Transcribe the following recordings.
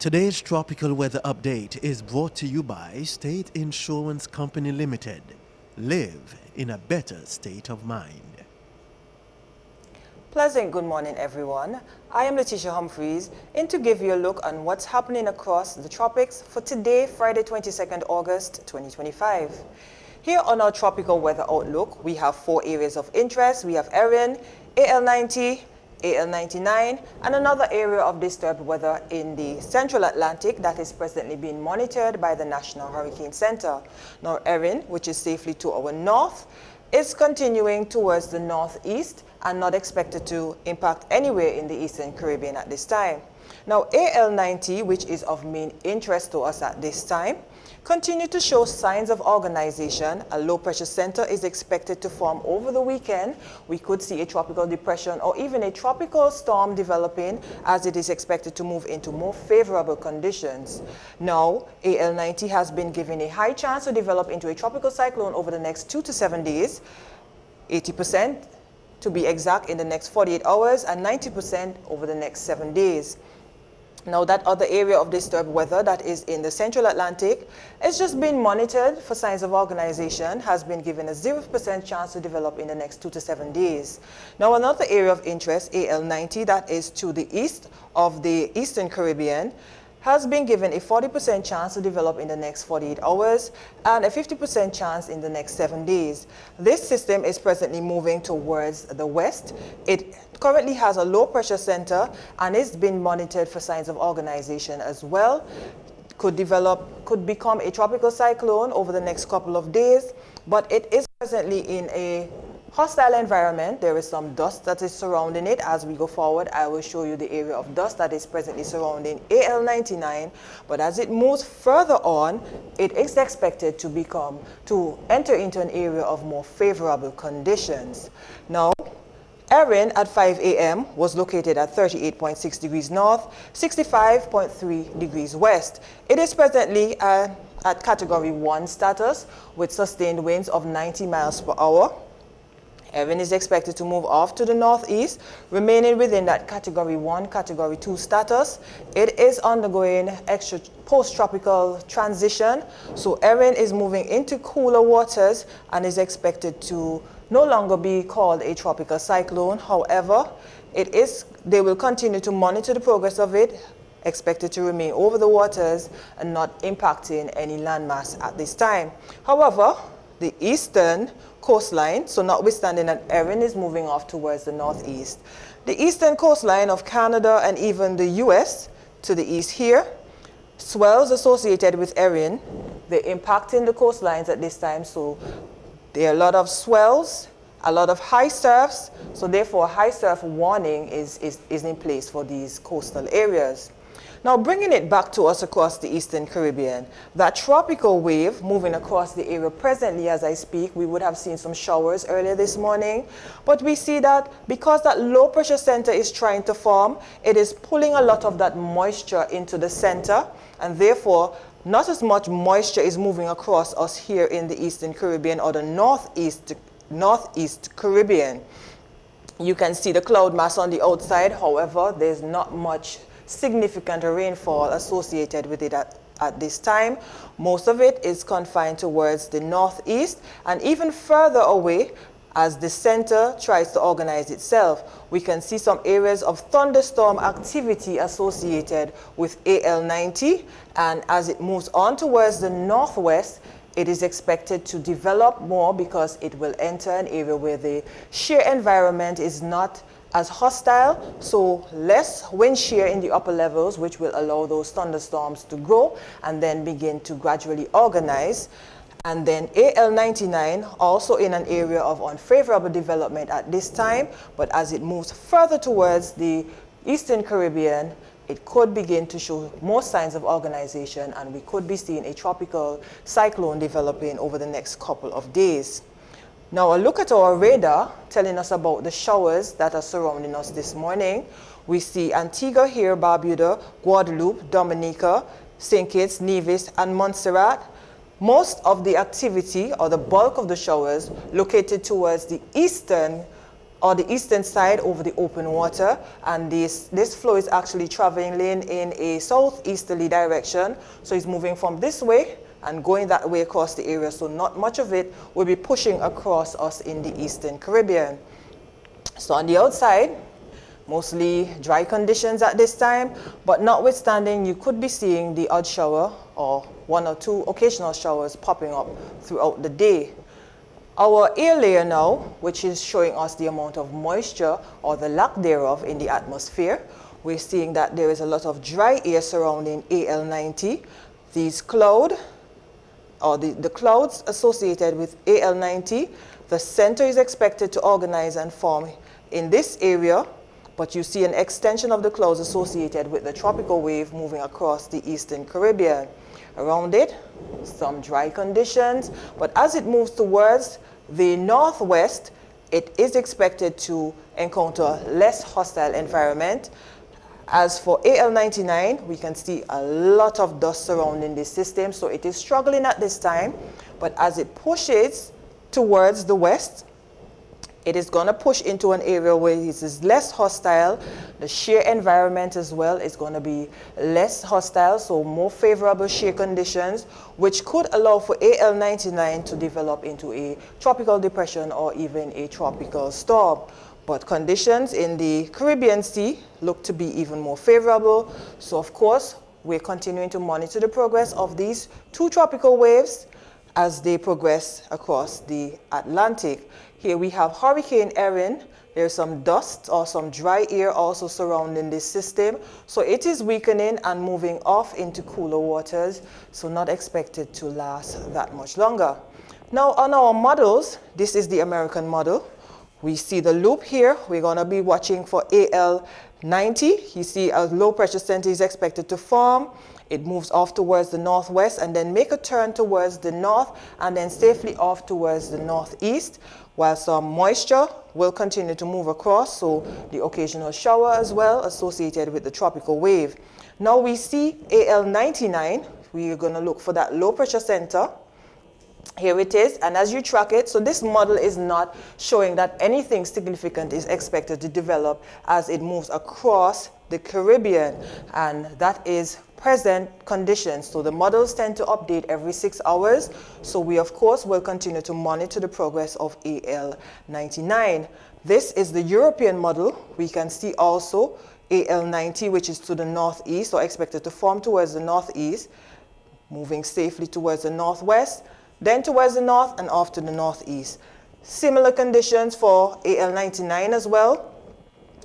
Today's tropical weather update is brought to you by State Insurance Company Limited. Live in a better state of mind. Pleasant good morning, everyone. I am Letitia Humphreys, in to give you a look on what's happening across the tropics for today, Friday, 22nd August, 2025. Here on our tropical weather outlook, we have 4 areas of interest. We have Erin, AL90, AL99, and another area of disturbed weather in the central Atlantic that is presently being monitored by the National Hurricane Center. Now, Erin, which is safely to our north, is continuing towards the northeast and not expected to impact anywhere in the Eastern Caribbean at this time. Now, AL90, which is of main interest to us at this time, continue to show signs of organization. A low pressure center is expected to form over the weekend. We could see a tropical depression or even a tropical storm developing as it is expected to move into more favorable conditions. Now, AL90 has been given a high chance to develop into a tropical cyclone over the next 2 to 7 days, 80% to be exact in the next 48 hours and 90% over the next 7 days. Now, that other area of disturbed weather that is in the central Atlantic is just being monitored for signs of organization, has been given a 0% chance to develop in the next 2 to 7 days. Now, another area of interest, AL90, that is to the east of the Eastern Caribbean, has been given a 40% chance to develop in the next 48 hours and a 50% chance in the next 7 days. This system is presently moving towards the west. It currently has a low pressure center and is being monitored for signs of organization as well. Could become a tropical cyclone over the next couple of days, but it is presently in a hostile environment. There is some dust that is surrounding it. As we go forward, I will show you the area of dust that is presently surrounding AL99. But as it moves further on, it is expected to enter into an area of more favorable conditions. Now, Erin at 5 a.m. was located at 38.6 degrees north, 65.3 degrees west. It is presently at Category 1 status with sustained winds of 90 miles per hour. Erin is expected to move off to the northeast, remaining within that Category 1, Category 2 status. It is undergoing extra post-tropical transition, so Erin is moving into cooler waters and is expected to no longer be called a tropical cyclone. However, they will continue to monitor the progress of it, expected to remain over the waters and not impacting any landmass at this time. However, the eastern coastline, so notwithstanding that Erin is moving off towards the northeast, the eastern coastline of Canada and even the US to the east here, swells associated with Erin, they're impacting the coastlines at this time, so there are a lot of swells, a lot of high surfs, so therefore high surf warning is in place for these coastal areas. Now, bringing it back to us across the Eastern Caribbean, that tropical wave moving across the area presently as I speak, we would have seen some showers earlier this morning, but we see that because that low pressure center is trying to form, it is pulling a lot of that moisture into the center, and therefore not as much moisture is moving across us here in the Eastern Caribbean or the Northeast Caribbean. You can see the cloud mass on the outside. However, there's not much significant rainfall associated with it at this time. Most of it is confined towards the northeast and even further away as the center tries to organize itself. We can see some areas of thunderstorm activity associated with AL90, and as it moves on towards the northwest, it is expected to develop more because it will enter an area where the shear environment is not as hostile, so less wind shear in the upper levels, which will allow those thunderstorms to grow and then begin to gradually organize. And then AL99 also in an area of unfavorable development at this time, but as it moves further towards the Eastern Caribbean, it could begin to show more signs of organization, and we could be seeing a tropical cyclone developing over the next couple of days. Now, a look at our radar telling us about the showers that are surrounding us this morning. We see Antigua here, Barbuda, Guadeloupe, Dominica, St. Kitts, Nevis, and Montserrat. Most of the activity, or the bulk of the showers, located towards the eastern or the eastern side over the open water, and this flow is actually traveling in a southeasterly direction. So it's moving from this way and going that way across the area. So not much of it will be pushing across us in the Eastern Caribbean. So on the outside, mostly dry conditions at this time, but notwithstanding, you could be seeing the odd shower or one or two occasional showers popping up throughout the day. Our air layer now, which is showing us the amount of moisture or the lack thereof in the atmosphere, we're seeing that there is a lot of dry air surrounding AL90. These clouds associated with AL90, the center is expected to organize and form in this area, but you see an extension of the clouds associated with the tropical wave moving across the Eastern Caribbean. Around it, some dry conditions, but as it moves towards the northwest, it is expected to encounter less hostile environment. As for AL99, we can see a lot of dust surrounding this system, so it is struggling at this time, but as it pushes towards the west, it is going to push into an area where it is less hostile. The shear environment as well is going to be less hostile, so more favorable shear conditions, which could allow for AL99 to develop into a tropical depression or even a tropical storm. But conditions in the Caribbean Sea look to be even more favorable. So of course, we're continuing to monitor the progress of these two tropical waves as they progress across the Atlantic. Here we have Hurricane Erin. There's some dust or some dry air also surrounding this system. So it is weakening and moving off into cooler waters, so not expected to last that much longer. Now on our models, this is the American model. We see the loop here. We're going to be watching for AL90. You see a low pressure center is expected to form. It moves off towards the northwest and then make a turn towards the north and then safely off towards the northeast, while some moisture will continue to move across, so the occasional shower as well associated with the tropical wave. Now we see AL99. We are going to look for that low pressure center. Here it is, and as you track it, so this model is not showing that anything significant is expected to develop as it moves across the Caribbean, and that is present conditions. So the models tend to update every 6 hours, so we of course will continue to monitor the progress of AL99. This is the European model. We can see also AL90, which is to the northeast, or expected to form towards the northeast, moving safely towards the northwest, then towards the north and off to the northeast. Similar conditions for AL99 as well.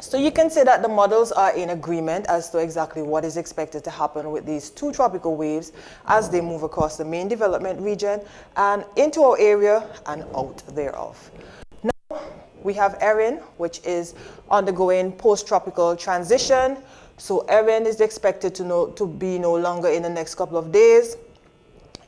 So you can say that the models are in agreement as to exactly what is expected to happen with these two tropical waves as they move across the main development region and into our area and out thereof. Now we have Erin, which is undergoing post-tropical transition. So Erin is expected to be no longer in the next couple of days.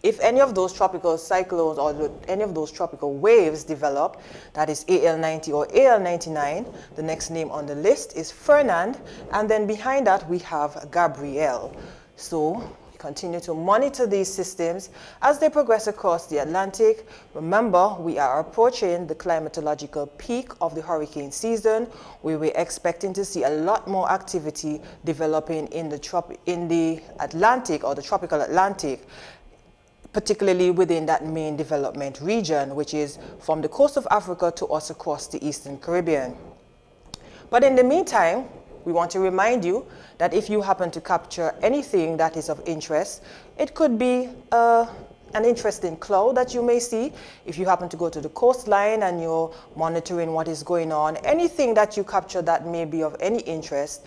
If any of those tropical cyclones or any of those tropical waves develop, that is AL90 or AL99, the next name on the list is Fernand, and then behind that we have Gabrielle. So we continue to monitor these systems as they progress across the Atlantic. Remember, we are approaching the climatological peak of the hurricane season. We were expecting to see a lot more activity developing in the Atlantic or the tropical Atlantic, particularly within that main development region, which is from the coast of Africa to us across the Eastern Caribbean. But in the meantime, we want to remind you that if you happen to capture anything that is of interest, it could be an interesting cloud that you may see. If you happen to go to the coastline and you're monitoring what is going on, anything that you capture that may be of any interest,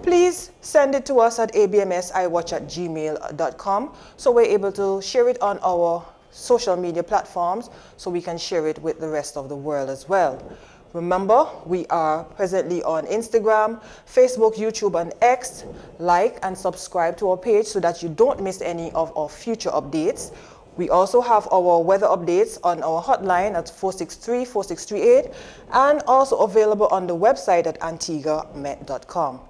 please send it to us at abmsiwatch@gmail.com so we're able to share it on our social media platforms so we can share it with the rest of the world as well. Remember, we are presently on Instagram, Facebook, YouTube, and X. Like and subscribe to our page so that you don't miss any of our future updates. We also have our weather updates on our hotline at 463-4638 and also available on the website at antiguamet.com.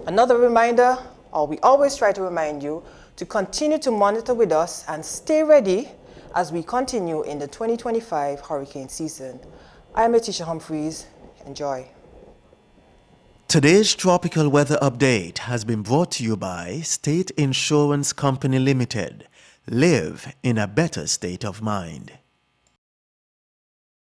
Another reminder, or we always try to remind you, to continue to monitor with us and stay ready as we continue in the 2025 hurricane season. I'm Letitia Humphreys. Enjoy. Today's tropical weather update has been brought to you by State Insurance Company Limited. Live in a better state of mind.